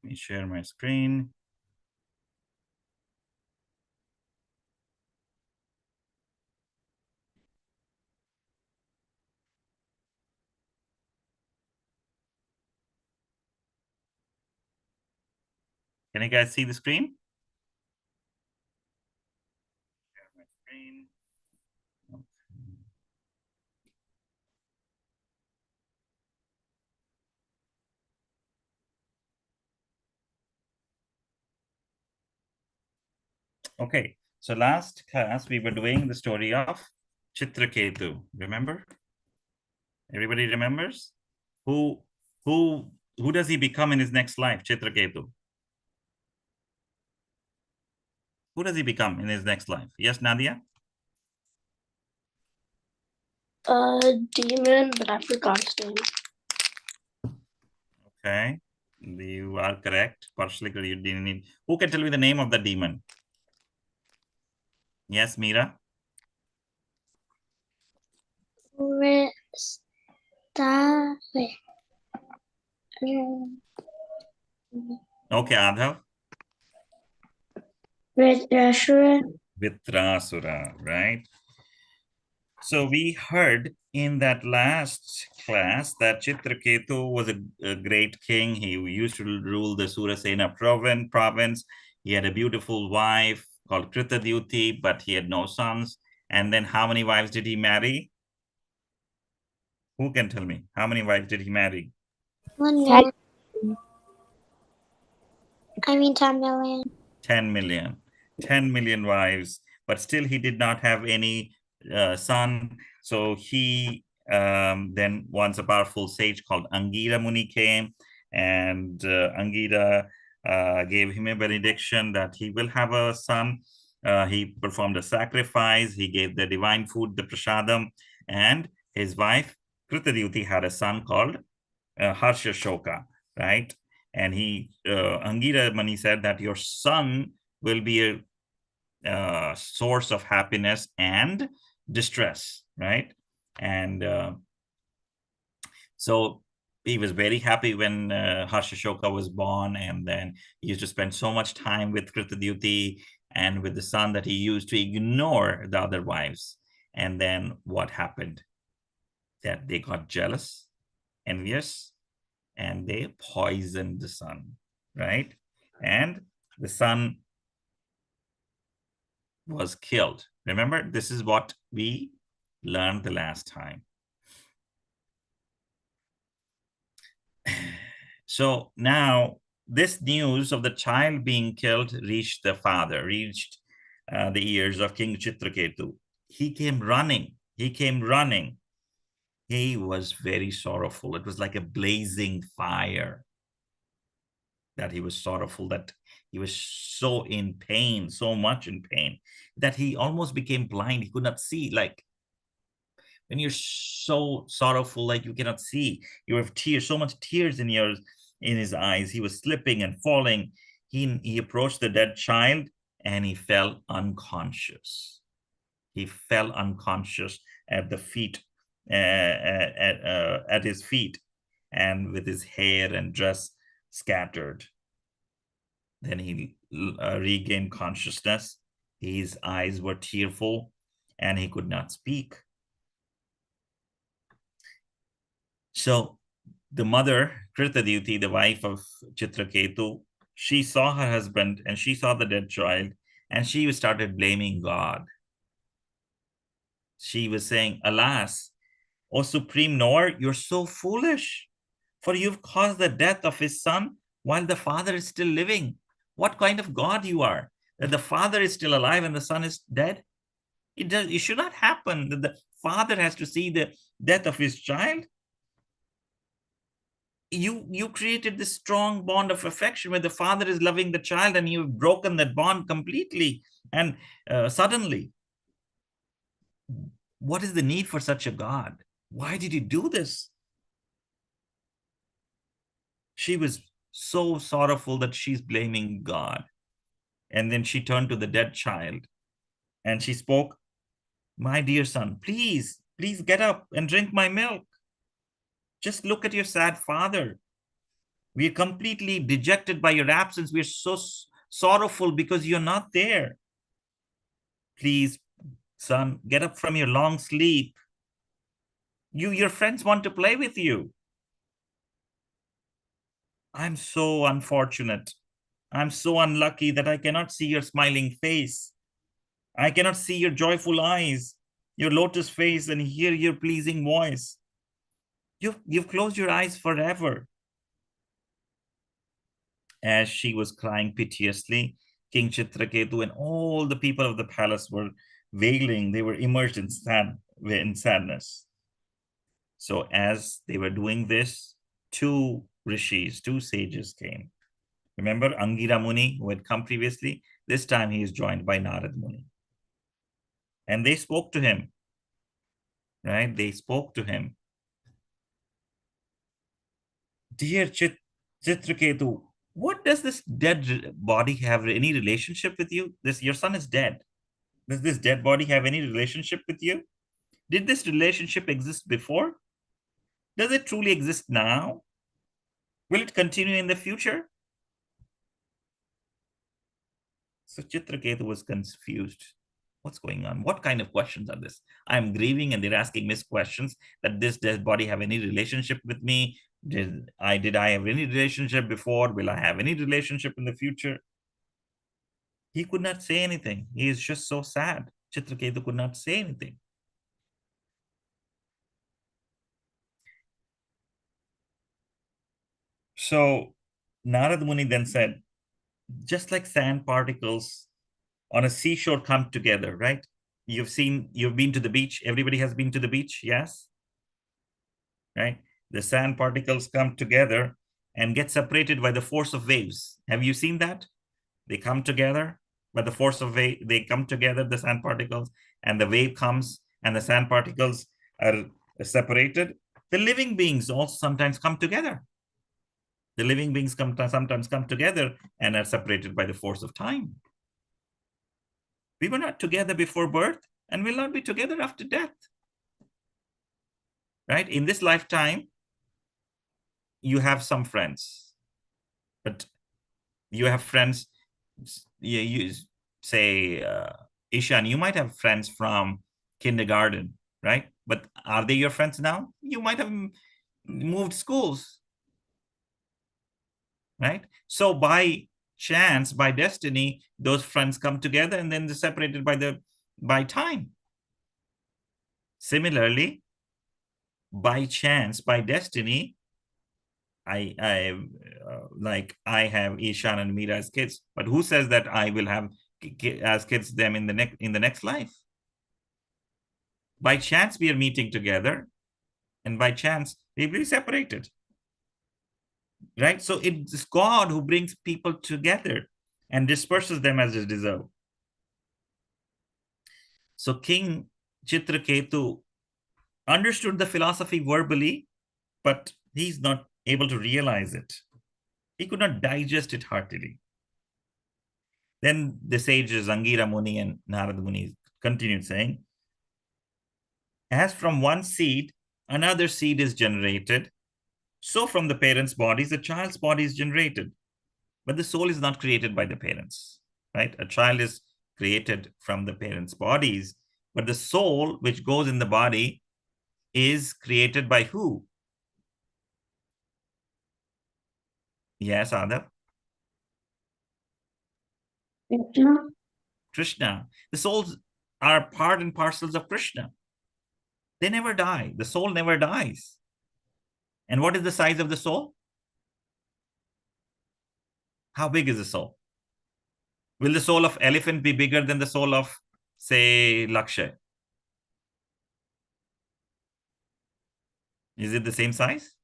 me share my screen. Can you guys see the screen? Share my screen. Okay, so last class we were doing the story of Chitraketu. Remember? Everybody remembers? Who who who does he become in his next life, Chitraketu? Who does he become in his next life? Yes, Nadia? A demon, but I forgot his name. Okay, you are correct. Partially correct. You didn't need. Who can tell me the name of the demon? Yes, Mira. Okay, Adhav. Vitrasura, right? So we heard in that last class that Chitraketu was a great king. He used to rule the Surasena province. He had a beautiful wife called Kritadyuti, but he had no sons. And then how many wives did he marry? Who can tell me? How many wives did he marry? 1 million. I mean 10 million. 10 million. 10 million wives, but still he did not have any son. So he then once a powerful sage called Angira Muni came, and Angira gave him a benediction that he will have a son. He performed a sacrifice. He gave the divine food, the prasadam, and his wife Kritadyuti had a son called Harsha Shoka, right? And he, Angira Mani said that your son will be a source of happiness and distress, right? And so he was very happy when Harshashoka was born, and then he used to spend so much time with Kritadyuti and with the son that he used to ignore the other wives. And then what happened? That they got jealous, envious, and they poisoned the son, right? And the son was killed. Remember, this is what we learned the last time. So now this news of the child being killed reached the father, reached the ears of King Chitraketu. He came running. He came running. He was very sorrowful. It was like a blazing fire that he was sorrowful, that he was so in pain, so much in pain, that he almost became blind. He could not see. Like when you're so sorrowful, like you cannot see, you have tears, so much tears in his eyes. He was slipping and falling. He approached the dead child and he fell unconscious. He fell unconscious at the feet, at his feet, and with his hair and dress scattered. Then he regained consciousness. His eyes were tearful and he could not speak. So the mother, Kritadyuti, the wife of Chitraketu, she saw her husband and she saw the dead child, and she started blaming God. She was saying, Alas, O supreme knower, you're so foolish, for you've caused the death of his son while the father is still living. What kind of God you are, that the father is still alive and the son is dead? It should not happen that the father has to see the death of his child. You created this strong bond of affection where the father is loving the child, and you've broken that bond completely and suddenly. What is the need for such a God? Why did he do this? She was so sorrowful that she's blaming God. And then she turned to the dead child and she spoke, My dear son, please get up and drink my milk. Just look at your sad father. We are completely dejected by your absence. We are so sorrowful because you're not there. Please, son, get up from your long sleep. Your friends want to play with you. I'm so unfortunate. I'm so unlucky that I cannot see your smiling face. I cannot see your joyful eyes, your lotus face, and hear your pleasing voice. You've closed your eyes forever. As she was crying piteously, King Chitraketu and all the people of the palace were wailing. They were immersed in sadness. So as they were doing this, two rishis, two sages came. Remember Angira Muni, who had come previously? This time he is joined by Narad Muni. And they spoke to him, right? They spoke to him. Dear Chitraketu, what does this dead body have any relationship with you? Your son is dead. Does this dead body have any relationship with you? Did this relationship exist before? Does it truly exist now? Will it continue in the future? So Chitraketu was confused. What's going on? What kind of questions are this? I'm grieving and they're asking me questions that this dead body have any relationship with me? Did I have any relationship before? Will I have any relationship in the future? He could not say anything. He is just so sad. Chitraketu could not say anything. So Narad Muni then said, just like sand particles on a seashore come together, right? You've been to the beach. Everybody has been to the beach, yes? Right? The sand particles come together and get separated by the force of waves. Have you seen that? They come together by the force of wave. They come together, the sand particles, and the wave comes, and the sand particles are separated. The living beings also sometimes come together. The living beings sometimes come together and are separated by the force of time. We were not together before birth and will not be together after death. Right? In this lifetime, you have some friends, but you have friends. You say, Ishan, you might have friends from kindergarten, right? But are they your friends now? You might have moved schools, right? So by chance, by destiny, those friends come together and then they're separated by time. Similarly, by chance, by destiny, I have Ishan and Meera as kids, but who says that I will have as kids them in the next life? By chance we are meeting together, and by chance we will be separated, right? So it's God who brings people together and disperses them as they deserve. So King Chitraketu understood the philosophy verbally, but he's not able to realize it. He could not digest it heartily. Then the sages Angira Muni and Narad Muni continued saying, as from one seed, another seed is generated, so from the parents' bodies, the child's body is generated. But the soul is not created by the parents, right? A child is created from the parents' bodies, but the soul which goes in the body is created by who? Yes, Adav? Krishna. The souls are part and parcels of Krishna. They never die. The soul never dies. And what is the size of the soul? How big is the soul? Will the soul of elephant be bigger than the soul of, say, Lakshay? Is it the same size?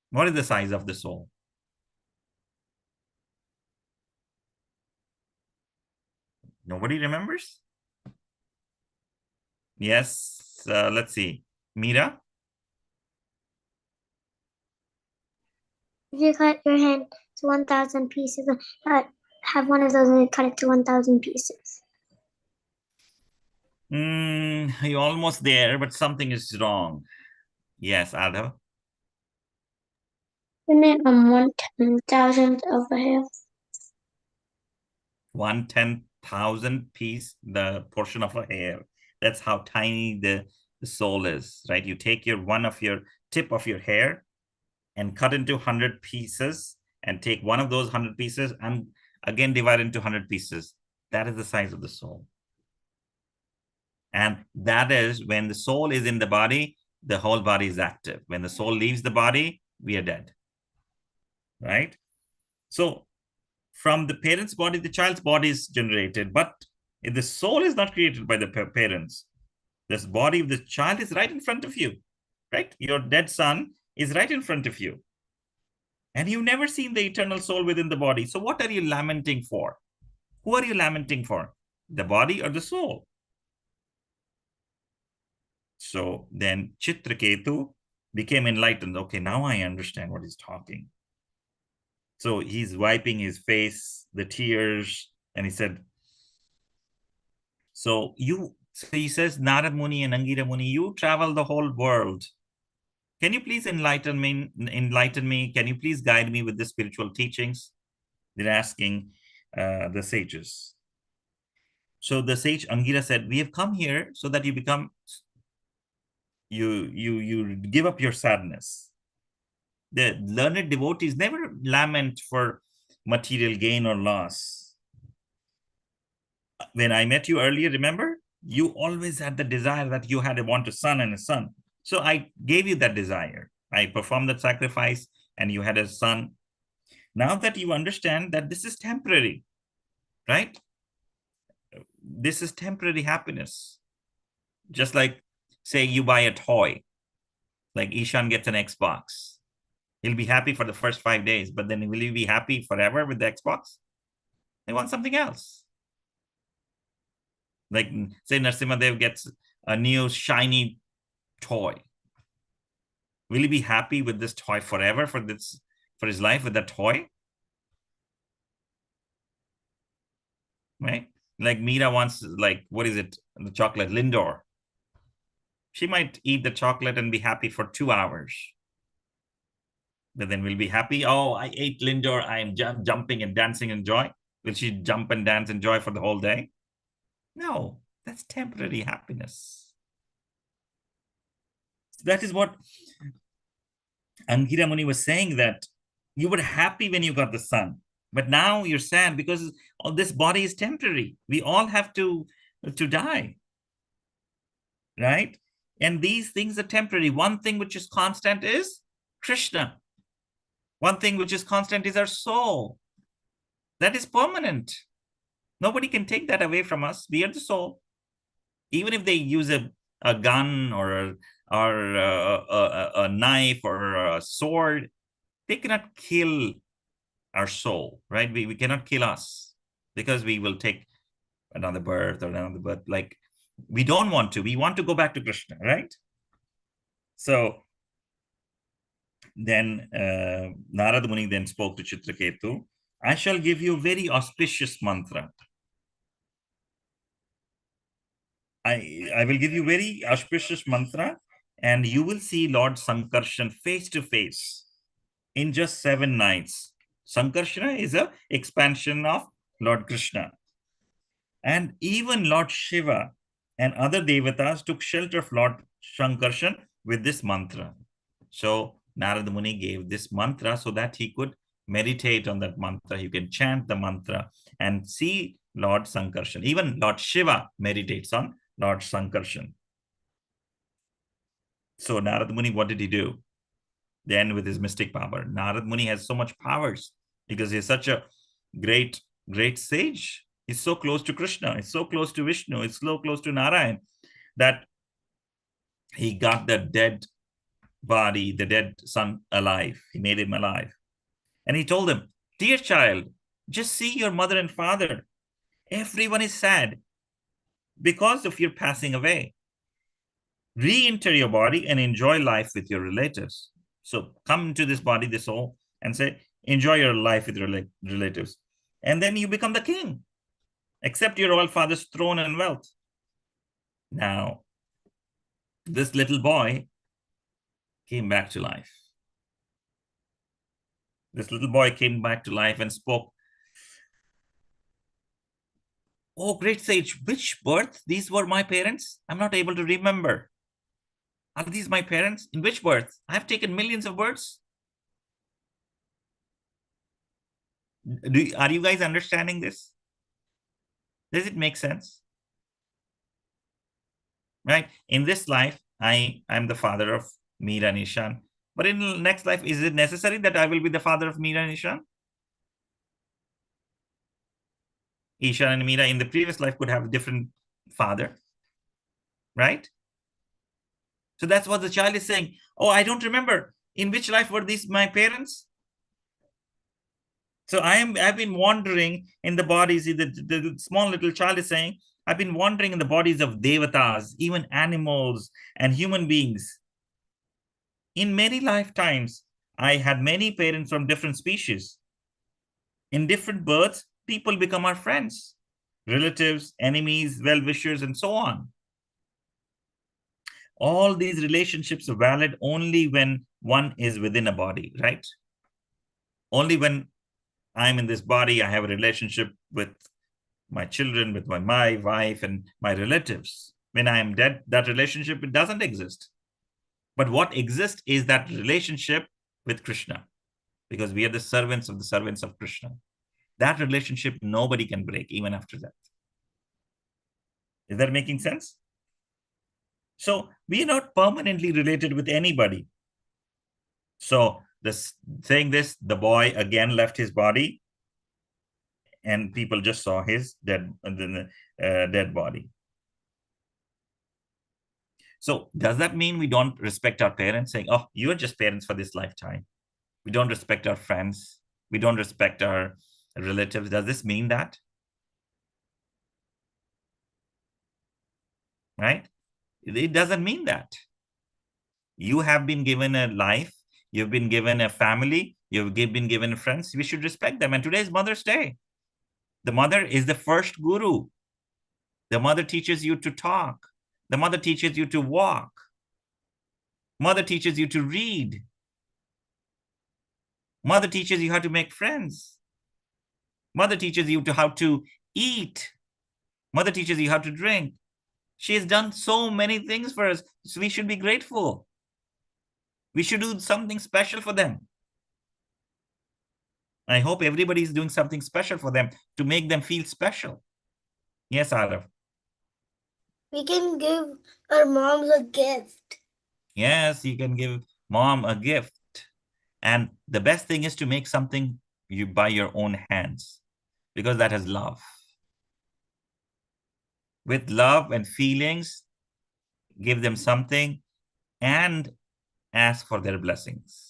What is the size of the soul? Nobody remembers? Yes, let's see. Mira? If you cut your hand to 1,000 pieces, have one of those and cut it to 1,000 pieces. You're almost there, but something is wrong. Yes, Adha. Isn't it 1/10,000th of a hair? 1/10,000th piece, the portion of a hair. That's how tiny the soul is, right? You take one of your tip of your hair and cut into 100 pieces and take one of those 100 pieces and again divide into 100 pieces. That is the size of the soul. And that is when the soul is in the body, the whole body is active. When the soul leaves the body, we are dead, right? So from the parent's body, the child's body is generated. But if the soul is not created by the parents, this body of the child is right in front of you, right? Your dead son is right in front of you. And you've never seen the eternal soul within the body. So what are you lamenting for? Who are you lamenting for? The body or the soul? So then Chitraketu became enlightened. Okay, now I understand what he's talking. So he's wiping his face, the tears, and he said, so he says, Narad Muni and Angira Muni, you travel the whole world. Can you please enlighten me? Can you please guide me with the spiritual teachings? They're asking the sages. So the sage Angira said, we have come here so that you give up your sadness. The learned devotees never lament for material gain or loss. When I met you earlier, remember? You always had the desire that you want a son and a son. So I gave you that desire. I performed that sacrifice and you had a son. Now that you understand that this is temporary, right? This is temporary happiness. Just like, say, you buy a toy, like Ishan gets an Xbox. He'll be happy for the first 5 days, but then will he be happy forever with the Xbox? They want something else. Like, say, Narsimadev gets a new shiny toy. Will he be happy with this toy forever for his life with that toy? Right? Like Meera wants, like, what is it? The chocolate, Lindor. She might eat the chocolate and be happy for 2 hours. But then will be happy. Oh, I ate Lindor. I am jumping and dancing in joy. Will she jump and dance in joy for the whole day? No, that's temporary happiness. That is what Angira Muni was saying, that you were happy when you got the son, but now you're sad because all this body is temporary. We all have to die, right? And these things are temporary. One thing which is constant is Krishna. One thing which is constant is our soul. That is permanent. Nobody can take that away from us. We are the soul. Even if they use a gun or a knife or a sword, they cannot kill our soul, right? We cannot kill us because we will take another birth or another birth. Like, we don't want to. We want to go back to Krishna, right? So then Narad Muni then spoke to Chitraketu. I shall give you a very auspicious mantra. I will give you very auspicious mantra, and you will see Lord Sankarshan face to face in just 7 nights. Sankarsana is an expansion of Lord Krishna. And even Lord Shiva and other devatas took shelter of Lord Sankarshan with this mantra. So Narada Muni gave this mantra so that he could meditate on that mantra. You can chant the mantra and see Lord Sankarshan. Even Lord Shiva meditates on Lord Sankarshan. So Narada Muni, what did he do? Then with his mystic power. Narada Muni has so much powers because he's such a great sage. He's so close to Krishna. He's so close to Vishnu. He's so close to Narayan that he got the dead body, the dead son alive. He made him alive. And he told him, dear child, just see your mother and father. Everyone is sad because of your passing away. Re-enter your body and enjoy life with your relatives. So come into this body, this soul, and say, enjoy your life with your relatives. And then you become the king. Accept your royal father's throne and wealth. Now, this little boy came back to life. This little boy came back to life and spoke. Oh, great sage, which birth? These were my parents? I'm not able to remember. Are these my parents? In which birth? I've taken millions of births. Are you guys understanding this? Does it make sense? Right? In this life, I'm the father of Meera and Ishan. But in the next life, is it necessary that I will be the father of Meera and Ishan? Ishan and Meera in the previous life could have a different father, right? So that's what the child is saying. Oh, I don't remember. In which life were these my parents? So I've been wandering in the bodies. The small little child is saying, I've been wandering in the bodies of devatas, even animals and human beings. In many lifetimes, I had many parents from different species. In different births, people become our friends, relatives, enemies, well-wishers, and so on. All these relationships are valid only when one is within a body, right? Only when I'm in this body, I have a relationship with my children, with my wife, and my relatives. When I am dead, that relationship it doesn't exist. But what exists is that relationship with Krishna, because we are the servants of Krishna. That relationship nobody can break, even after that. Is that making sense? So we are not permanently related with anybody. So this saying this, the boy again left his body, and people just saw his dead body. So does that mean we don't respect our parents, saying, oh, you're just parents for this lifetime? We don't respect our friends. We don't respect our relatives. Does this mean that? Right? It doesn't mean that. You have been given a life. You've been given a family. You've been given friends. We should respect them. And today is Mother's Day. The mother is the first guru. The mother teaches you to talk. The mother teaches you to walk. Mother teaches you to read. Mother teaches you how to make friends. Mother teaches you how to eat. Mother teaches you how to drink. She has done so many things for us. So we should be grateful. We should do something special for them. I hope everybody is doing something special for them to make them feel special. Yes, Arav. We can give our moms a gift. Yes, you can give mom a gift. And the best thing is to make something you by your own hands, because that has love. With love and feelings, give them something and ask for their blessings.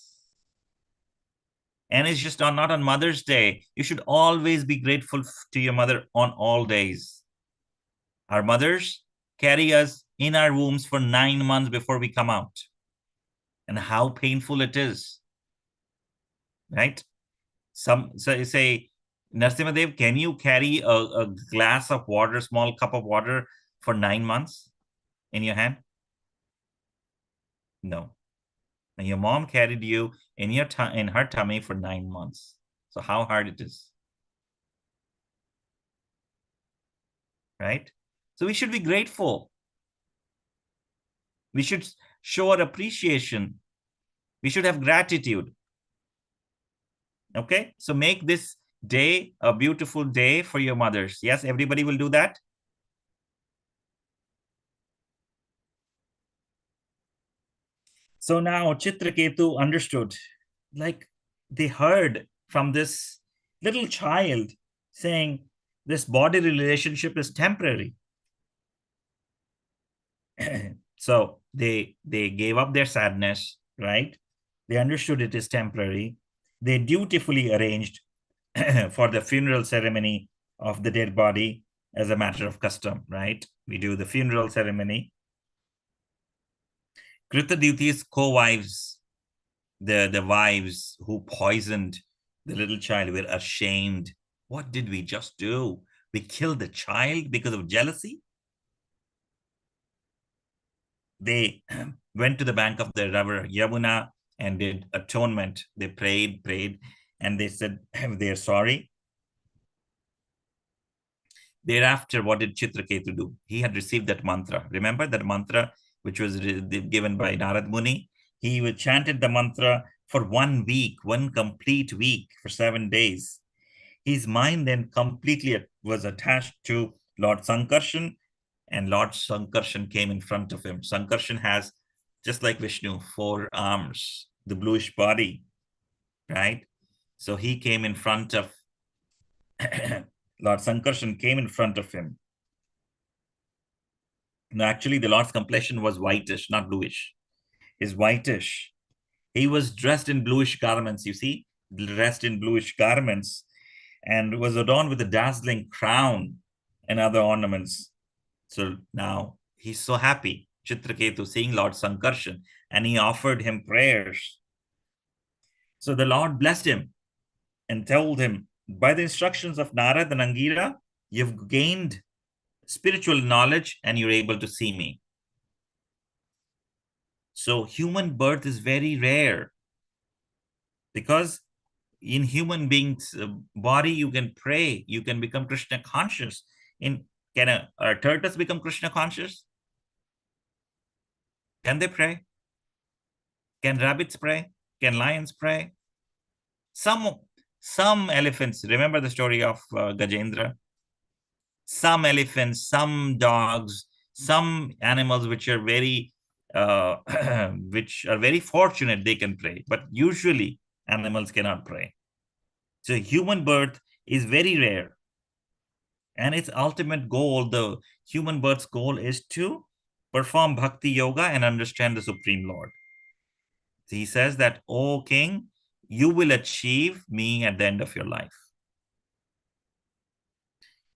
And it's just not on Mother's Day. You should always be grateful to your mother on all days. Our mothers carry us in our wombs for 9 months before we come out. And how painful it is, right? So you say, Narsimadev, can you carry a glass of water, small cup of water for 9 months in your hand? No. And your mom carried you in her tummy for 9 months. So how hard it is, right? So we should be grateful. We should show our appreciation. We should have gratitude. Okay, so make this day a beautiful day for your mothers. Yes, everybody will do that. So now Chitraketu understood, like they heard from this little child saying this body relationship is temporary. So they gave up their sadness, right? They understood it is temporary. They dutifully arranged for the funeral ceremony of the dead body as a matter of custom, right? We do the funeral ceremony. Kritaduti's co-wives, the wives who poisoned the little child, were ashamed. What did we just do? We killed the child because of jealousy? They went to the bank of the river Yamuna and did atonement. They prayed. and they said they're sorry. Thereafter, what did Chitraketu do? He had received that mantra. Remember that mantra which was given by Narad Muni? He chanted the mantra for 1 week, 1 complete week, for 7 days. His mind then completely was attached to Lord Sankarshan, and Lord Sankarshan came in front of him. Sankarshan has, just like Vishnu, 4 arms, the bluish body, right? So he came in front of Lord Sankarshan came in front of him. No, actually, the Lord's complexion was whitish, not bluish. Is whitish. He was dressed in bluish garments, you see, dressed in bluish garments, and was adorned with a dazzling crown and other ornaments. So now he's so happy, Chitraketu, seeing Lord Sankarshan, and he offered him prayers. So the Lord blessed him and told him, by the instructions of Narad and Angira, you've gained spiritual knowledge and you're able to see me. So human birth is very rare, because in human beings' body, you can pray, you can become Krishna conscious. Can a tortoise become Krishna conscious? Can they pray? Can rabbits pray? Can lions pray? Some elephants, remember the story of Gajendra? Some elephants, some dogs, some animals which are very which are very fortunate, they can pray, but usually animals cannot pray. So human birth is very rare, and its ultimate goal, the human birth's goal, is to perform bhakti yoga and understand the Supreme Lord. He says that, O king, you will achieve me at the end of your life.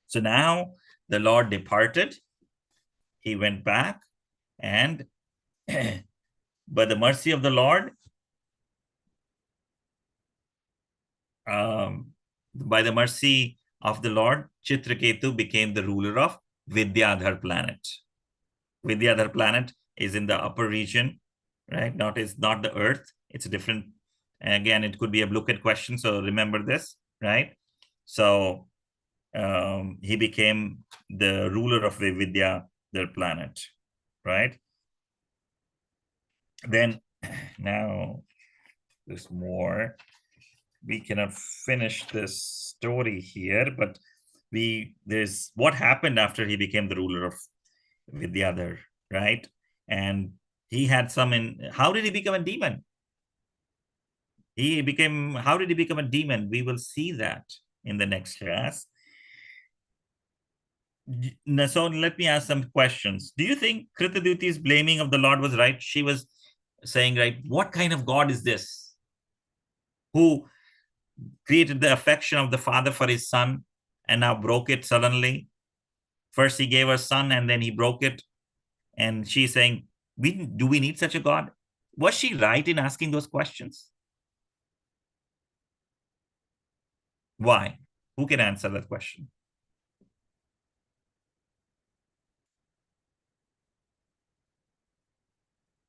So now the Lord departed. He went back, and by the mercy of the Lord, by the mercy of the Lord, Chitraketu became the ruler of Vidyadhar planet. Vidyadhar planet is in the upper region, right? It's not the earth, it's a different. And again, it could be a blocked question, so remember this, right? So he became the ruler of the Vidyadhar planet, right? Then now there's more. We cannot finish this story here, but there's what happened after he became the ruler of Vidyadhar, right? And he had how did he become a demon? How did he become a demon? We will see that in the next class. So let me ask some questions. Do you think Kritaduti's blaming of the Lord was right? She was saying, right, what kind of God is this, who created the affection of the father for his son and now broke it suddenly? First he gave her son and then he broke it. And she's saying, do we need such a God? Was she right in asking those questions? Why? Who can answer that question?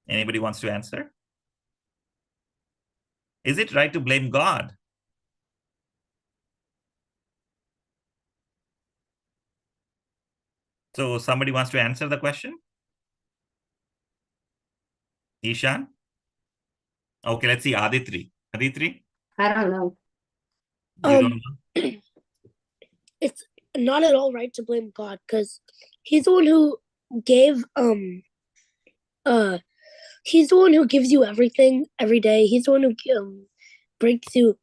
Anybody wants to answer? Is it right to blame God? So somebody wants to answer the question? Ishan? Okay, let's see. Aditri. Aditri? I don't know. You don't know? It's not at all right to blame God, because he's the one who gave he's the one who gives you everything every day. He's the one who brings you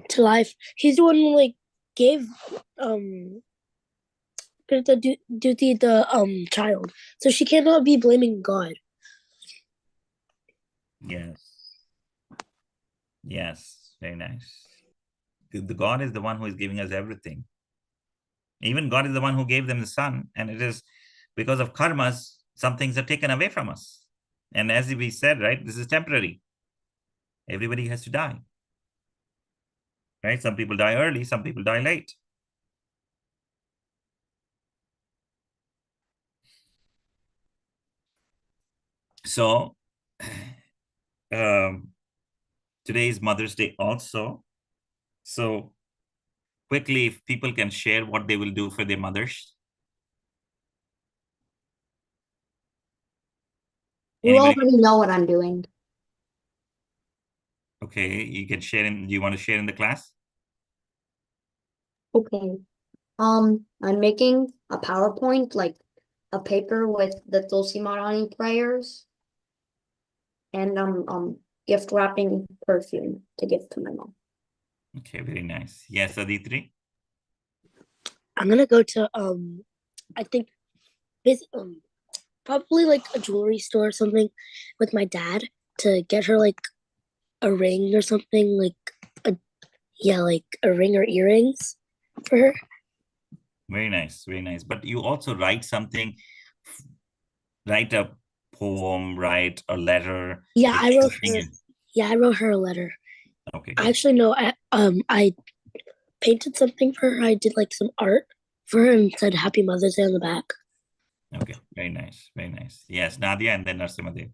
to life. He's the one who gave the child. So she cannot be blaming God. Yes. Yes, very nice. The God is the one who is giving us everything. Even God is the one who gave them the son, and it is because of karmas, some things are taken away from us. And as we said, right, this is temporary. Everybody has to die, right? Some people die early, some people die late. So today is Mother's Day also. So quickly, if people can share what they will do for their mothers. You Anybody? already know what I'm doing. Okay, you can share in. Do you want to share in the class? Okay. I'm making a PowerPoint, like a paper with the Tulsi Marani prayers. And I'm gift wrapping perfume to give to my mom. Okay, very nice. Yes, Aditri? I'm gonna go to I think probably like a jewelry store or something with my dad to get her like a ring or something, like like a ring or earrings for her. Very nice, very nice. But you also write something, write a poem, write a letter. Yeah, I wrote her. It. Yeah, I wrote her a letter. Okay. I actually know. I painted something for her. I did like some art for her and said "Happy Mother's Day" on the back. Okay, very nice, very nice. Yes, Nadia and then Narsimadev.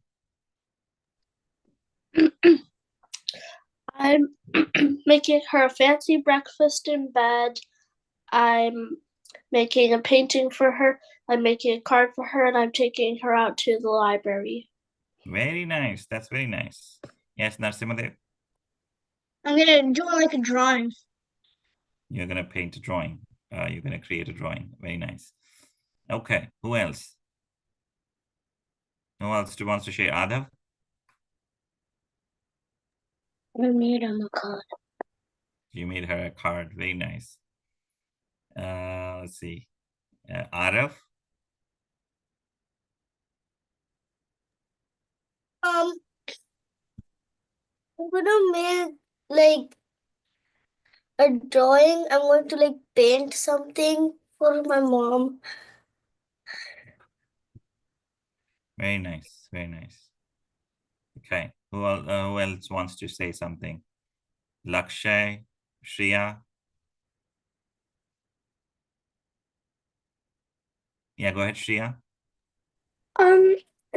I'm making her a fancy breakfast in bed. I'm making a painting for her. I'm making a card for her, and I'm taking her out to the library. Very nice. That's very nice. Yes, Narsimadev. I'm gonna do like a drawing. You're gonna paint a drawing. You're gonna create a drawing. Very nice. Okay, who else? Who else wants to share? Adhav? I made him a card. You made her a card. Very nice. Let's see. Arav? I'm gonna make like a drawing. I'm going to like paint something for my mom. Very nice. Very nice. Okay. Who else wants to say something? Lakshay? Shreya? Yeah, go ahead, Shreya.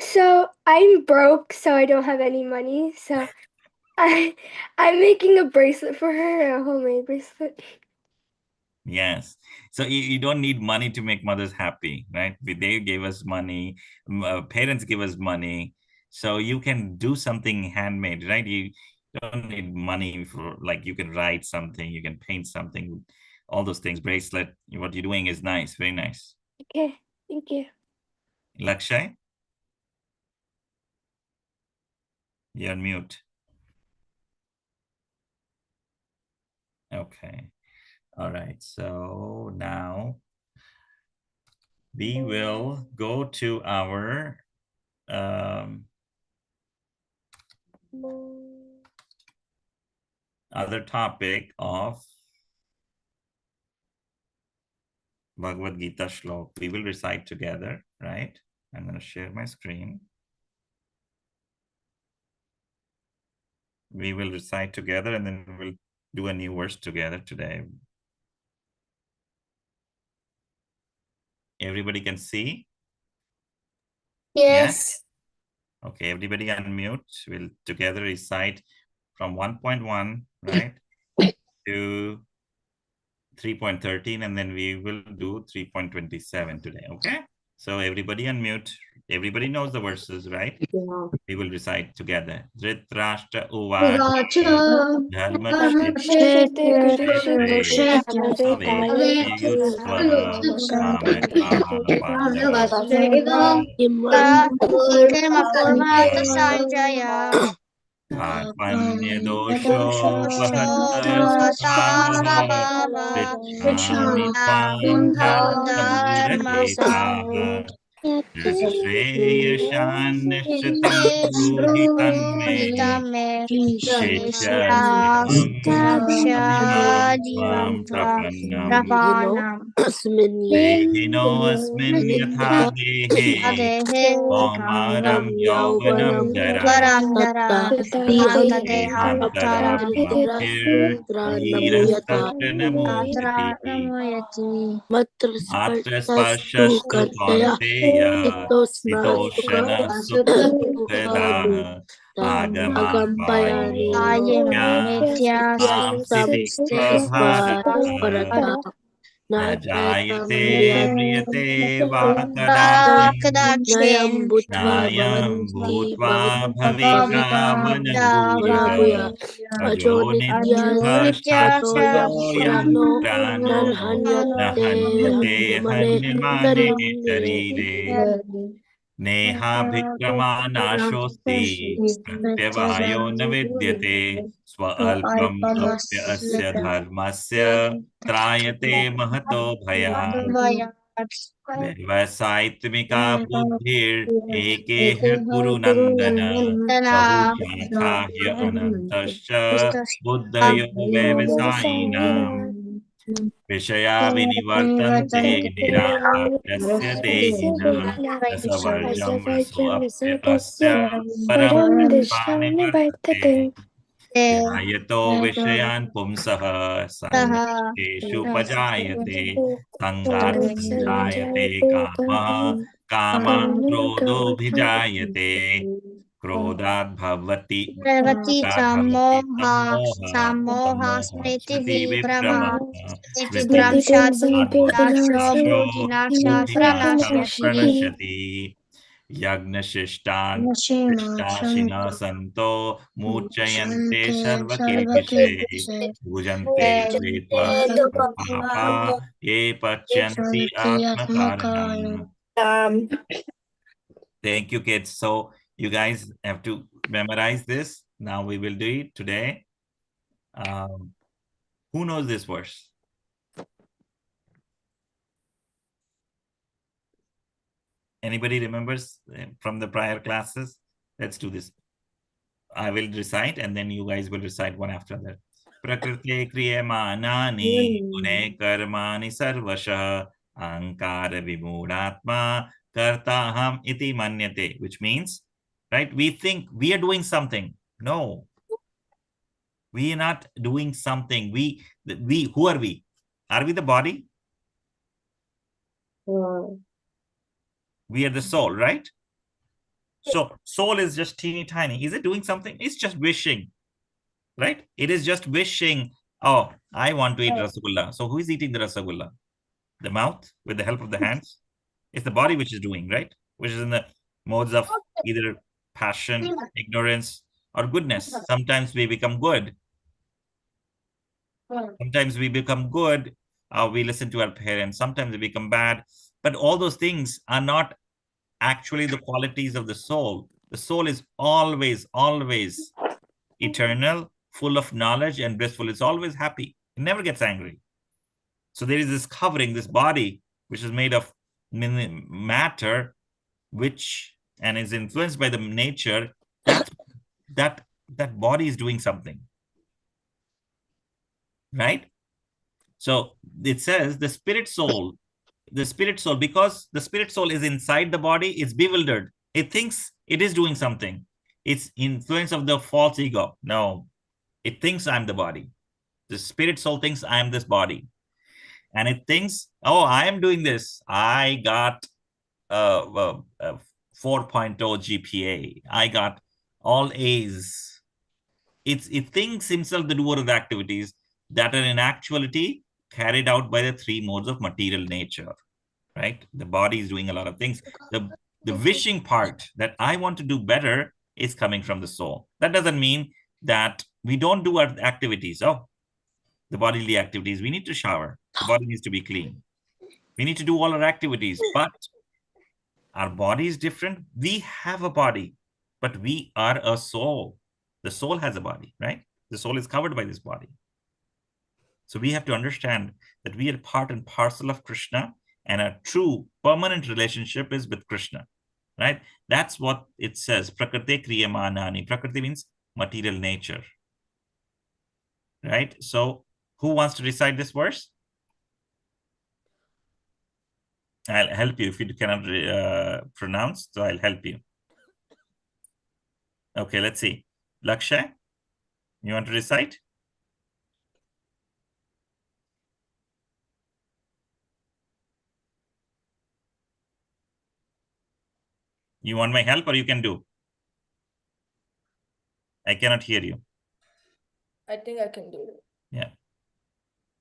So I'm broke, so I don't have any money. So I'm making a bracelet for her, a homemade bracelet. Yes. So you don't need money to make mothers happy, right? They gave us money, parents give us money. So you can do something handmade, right? You don't need money for, like, you can write something, you can paint something, all those things. Bracelet, what you're doing is nice, very nice. Okay, thank you. Lakshay? You're on mute. Okay. All right. So now we will go to our other topic of Bhagavad Gita shlok. We will recite together, right? I'm going to share my screen. We will recite together and then we'll do a new verse together today. Everybody can see? Yes. Okay, everybody unmute. We'll together recite from 1.1, right, to 3.13, and then we will do 3.27 today, okay? So everybody unmute. Everybody knows the verses, right? Yeah. We will recite together. Dhritarashtra Uvacha dharma पृच्छामि त्वां धर्ममूढहेताः श्रेयशान्निश्चितं ब्रूहि तन्मे शिष्यस्तेऽहं त्वां प्रपन्नम् देहिनोऽस्मिन् यथा देहे कौमारं यौवनं जरा देहान्तरात्मभिर्धीरस्तत्र न मोहति मात्र स्पर्शस्तु कौन्तेय शीतोष्ण सुखदाः Agampayani Nityastam Nityastam Titi Bharata न न जायते जायतं म्रियते वा यत् कदाचित् नयं भूत्वा नायं भवन्ति भूत्वा भविता भविता वनभूय वनभूया अजो अजो नित्यः नित्यः शाश्वतोऽयं शाश्वतो प्राणो न न हन्यते हन्यते हन्यमने हन्यमाने शरीरे शरीरे नेहाभिक्रमानाशोऽस्ति प्रत्यवायो न विद्यते स्व अल्पम् अप्य अस्य धर्मस्य त्रायते महतो भयात् व्यवसायित्मिका बुद्धिरेकेह कुरु नन्दन बहुशाखा ह्यनन्तश्च बुद्धयो व्यवसायिनाम् विषया विनिवर्तन्ते निराहारस्य देहिनः रसवर्जं रसोऽप्य अस्य परं परमात्मा दृष्ट्वा निवर्तते निवर्तते ध्यायतो विषयान् पुंसः सङ्गेषुपजायते सङ्गात् सञ्जायते कामः कामात् क्रोधोऽभिजायते क्रोधात् भवति सम्मोहः सम्मोहः स्मृतिविभ्रमः स्मृतिभ्रंशात् बुद्धिनाशो बुद्धिनाशः प्रणश्यति यज्ञशिष्टान् शिष्टाशिनः सन्तो मूर्छयन्ते सर्वकिल्बिषे भुजन्ते त्वेत्वा पापा ये पच्यन्ति आत्मकारणात्. Thank you, kids. So you guys have to memorize this. Now we will do it today. Who knows this verse? Anybody remembers from the prior classes? Let's do this. I will recite and then you guys will recite one after that. Prakriti kriyamanani gune karmani sarvasha ankara vimudatma kartaham iti manyate, which means, right, we think we are doing something. No, we are not doing something. We, who are we? Are we the body? We are the soul, right? So soul is just teeny tiny. Is it doing something? It's just wishing, right? It is just wishing, oh, I want to eat rasagulla. So who is eating the rasagulla? The mouth with the help of the hands? It's the body which is doing, right? Which is in the modes of either passion, ignorance, or goodness. Sometimes we become good. Sometimes we become good. We listen to our parents. Sometimes we become bad. But all those things are not actually the qualities of the soul. The soul is always, always eternal, full of knowledge and blissful. It's always happy. It never gets angry. So there is this covering, this body, which is made of matter, which and is influenced by the nature. That body is doing something, right? So it says the spirit soul, because the spirit soul is inside the body, it's bewildered. It thinks it is doing something. It's influence of the false ego. No, it thinks I'm the body. The spirit soul thinks I am this body. And it thinks, oh, I am doing this. I got a 4.0 GPA. I got all A's. It thinks himself the doer of the activities that are in actuality carried out by the three modes of material nature, right? The body is doing a lot of things. The wishing part that I want to do better is coming from the soul. That doesn't mean that we don't do our activities. Oh, the bodily activities. We need to shower. The body needs to be clean. We need to do all our activities, but our body is different. We have a body, but we are a soul. The soul has a body, right? The soul is covered by this body. So we have to understand that we are part and parcel of Krishna, and a true permanent relationship is with Krishna, right? That's what it says. Prakriti kriyamanani. Prakriti means material nature, right? So who wants to recite this verse? I'll help you if you cannot pronounce, so I'll help you. Okay, let's see. Lakshay, you want to recite? You want my help or you can do? I cannot hear you. I think I can do it. Yeah.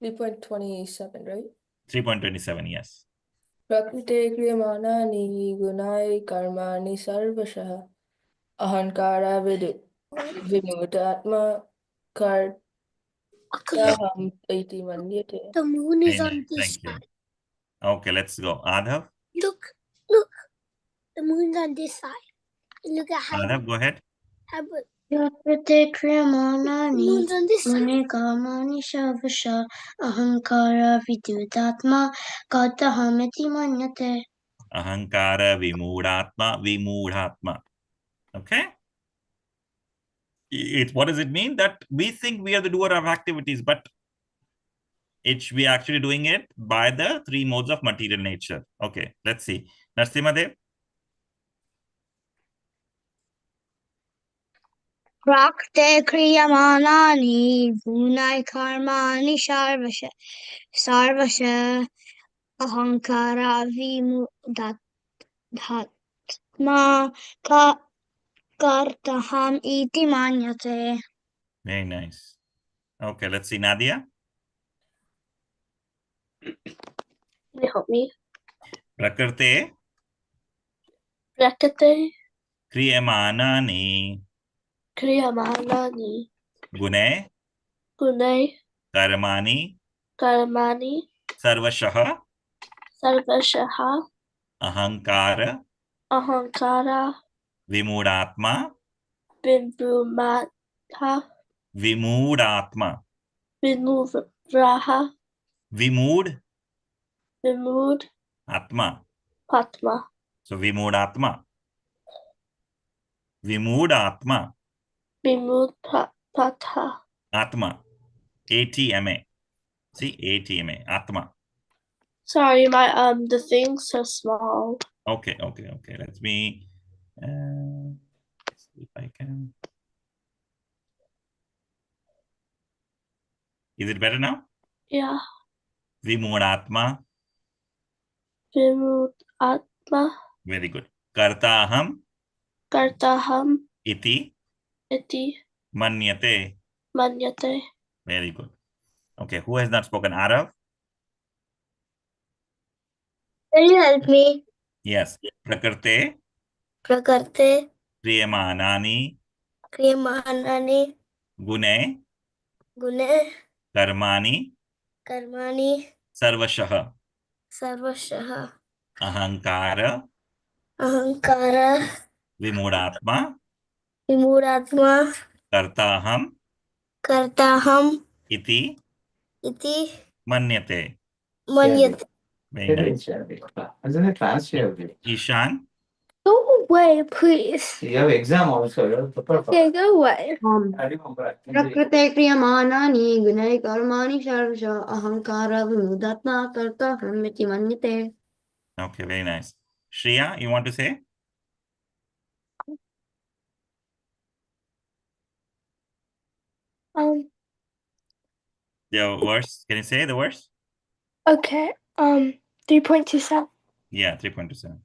3.27, right? 3.27, yes. Prakrite kriyamani gunai karmani sarvashah ahankara vimutatma kartaham iti manyate. The moon is Very on nice. this Thank you. side. Okay, let's go. Adhav. Look, look. The moon's on this side. Look at how. Adhav, go ahead. Prakrite The kriyamanani moon's on this side. gune kamani shavasha ahankara vidyutatma katahamiti manyate. Ahankara vimudhatma. Okay. What does it mean? That we think we are the doer of activities, but we are actually doing it by the three modes of material nature. Okay, let's see. Narsimadev. Prakrite kriyamanani gunai karmani sarvasha ahankara vimudatma kartaham iti manyate. Very nice. Okay, let's see. Nadia. They help me. Prakrite Prakate kriyamanani kriyamanani gune gune karmani karmani sarvashah sarvashaha ahankara ahankara vimudatma vimumatha vimudatma vinuvraha vimud vimud atma. patma So vimudatma. Vimudatma. vimud patha. Atma. ATMA. See, ATMA. Atma. Sorry, my the thing's so small. Okay. Let me see if I can. Is it better now? Yeah, Vimudatma. vimud atma Very good. Kartaham kartaham iti iti manyate. manyate. Very good. Okay, who has not spoken? Arav? Will you help me? Yes. Prakrte Prakrite kriyamanani kriyamanani gune gune karmani karmani sarvashah sarvashah ahankara ahankara vimudatma vimudatma kartaham kartaham iti iti manyate. manyate. Very nice. Ishan? Go away, please. You have exam also. Okay, go away. Prakrite kriyamanani gunai karmani sarvasha ahankara vimudatma kartaham iti manyate. Okay, very nice. Shreya, you want to say? The verse. Can you say the verse? Okay. 3.27. Yeah, 3.27.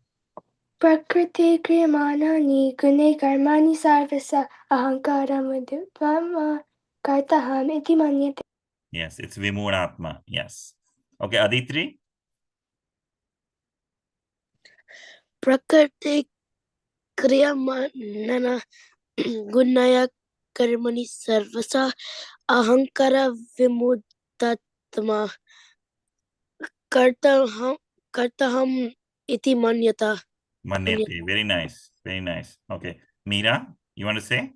Prakriti kriyamanani gune karmani sarvasa ahankara madhyutama kartaham iti manyate. Yes, it's Vimuratma. Yes. Okay, Aditri? Prakriti kriyamanana gunaya karmani sarvasa ahankara vimudatma kartaham iti manyata. Manyate. Very nice. Very nice. Okay. Meera, you want to say?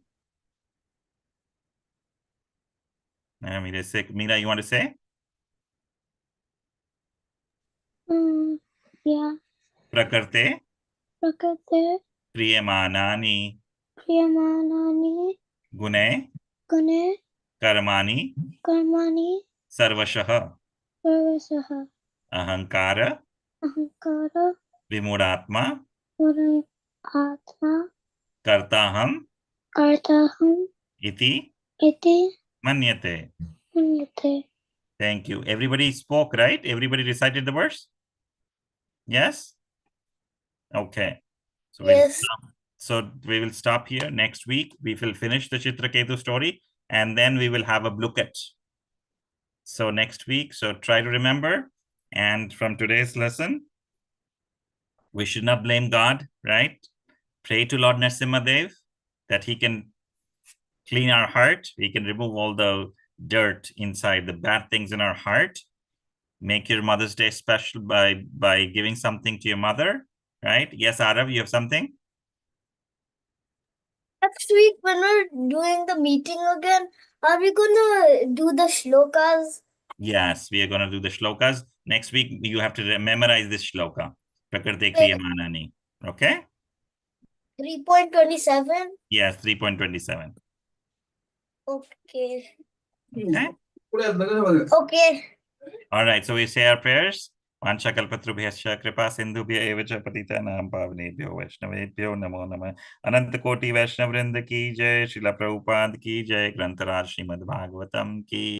Meera, you want to say? Yeah. Prakarte Prakrite kriyamanani kriyamanani gune gune karmani karmani sarvashah sarvasaha ahankara ahankara vimudatma atma kartaham kartaham iti iti manyate. manyate. Thank you. Everybody spoke, right? Everybody recited the verse? Yes? Okay. So Yes. So we will stop here. Next week, we will finish the Chitraketu story, and then we will have a booklet. So next week, so try to remember. And from today's lesson, we should not blame God, right? Pray to Lord Narasimhadev that he can clean our heart. He can remove all the dirt inside, the bad things in our heart. Make your Mother's Day special by giving something to your mother, right? Yes, Arav, you have something? Next week, when we're doing the meeting again, are we gonna do the shlokas? Yes, we are going to do the shlokas. Next week, you have to memorize this shloka. Prakriti Kriyamanani. Okay? 3.27? Yes, 3.27. Okay. Okay? Okay. All right, so we say our prayers. वाञ्छाकल्पतरुभ्यश्च कृपा सिन्धुभ्य एव च पतितानां पावनेभ्यो वैष्णवेभ्यो नमो नमः। अनंत कोटि वैष्णव वृंद की जय। श्रील प्रभुपाद की जय। ग्रंथराज श्रीमद् भागवतम की